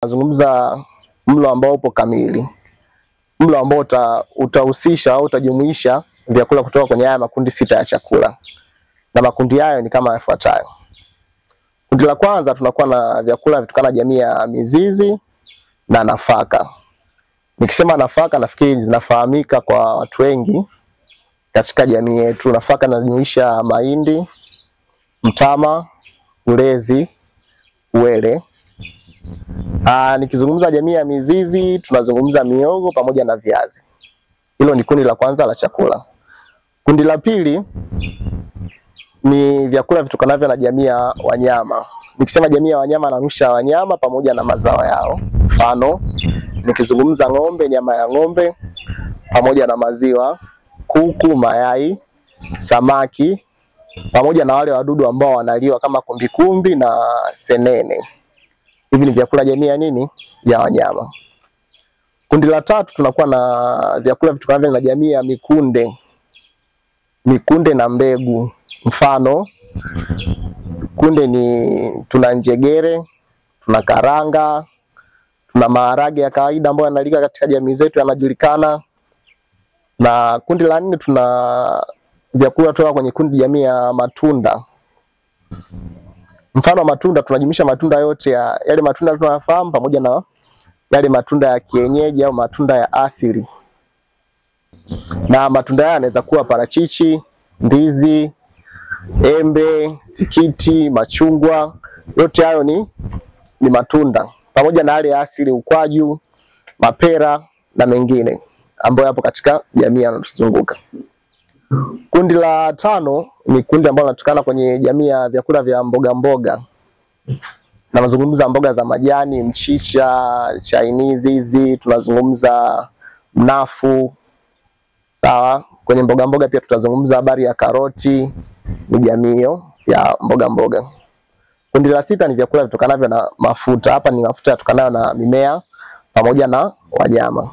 Nazungumza mlo ambao upo kamili. Mlo ambao utahusisha au utajumuisha vyakula kutoka kwenye haya makundi 6 ya chakula. Na makundi hayo ni kama yafuatayo. Kundi la kwanza tunakuwa na vyakula vitokana na jamii ya mizizi na nafaka. Nikisema nafaka nafikiri zinafahamika kwa watu wengi katika jamii yetu. Nafaka inajumuisha mahindi, mtama, ulezi, uwele. Nikizungumza jamii ya mizizi tunazungumza mihogo pamoja na viazi. Hilo ni kundi la kwanza la chakula. Kundi la pili ni vyakula vitokanavyo na jamii ya wanyama. Nikisema jamii ya wanyama naanusha wanyama pamoja na mazao yao. Mfano, nikizungumza ng'ombe, nyama ya ng'ombe pamoja na maziwa, kuku, mayai, samaki pamoja na wale wadudu ambao wanaliwa kama kumbikumbi na senene. Hivi ni vyakula jamii ya nini? Ya wanyama. Kundi la tatu tunakuwa na vyakula vitokanavyo na jamii ya mikunde. Mikunde na mbegu. Mfano, kunde ni tuna njegere, tuna karanga, tuna maharage ya kawaida ambayo yanalika katika jamii zetu yanajulikana. Na kundi la 4 tuna vyakula kutoka kwenye kundi jamii ya matunda. Mfano matunda tunajumuisha matunda yote ya yale matunda tunayofahamu pamoja na yale matunda ya kienyeji au matunda ya asili. Na matunda haya yanaweza kuwa parachichi, ndizi, embe, tikiti, machungwa, yote hayo ni matunda. Pamoja na yale ya asili, ukwaju, mapera na mengine ambayo yapo katika jamii yanayotuzunguka. Kundi la 5 ni kundi ambalo linatokana kwenye jamii ya vyakula vya mboga mboga. Na mazungumza mboga za majani, mchicha, chainizi hizi, tunazungumza mnafu. Sawa, kwenye mboga mboga pia tutazungumza habari ya karoti, ni jamii hiyo ya mboga mboga. Kundi la 6 ni vyakula vitokanavyo na mafuta. Hapa ni mafuta yatokanayo na mimea pamoja na wanyama.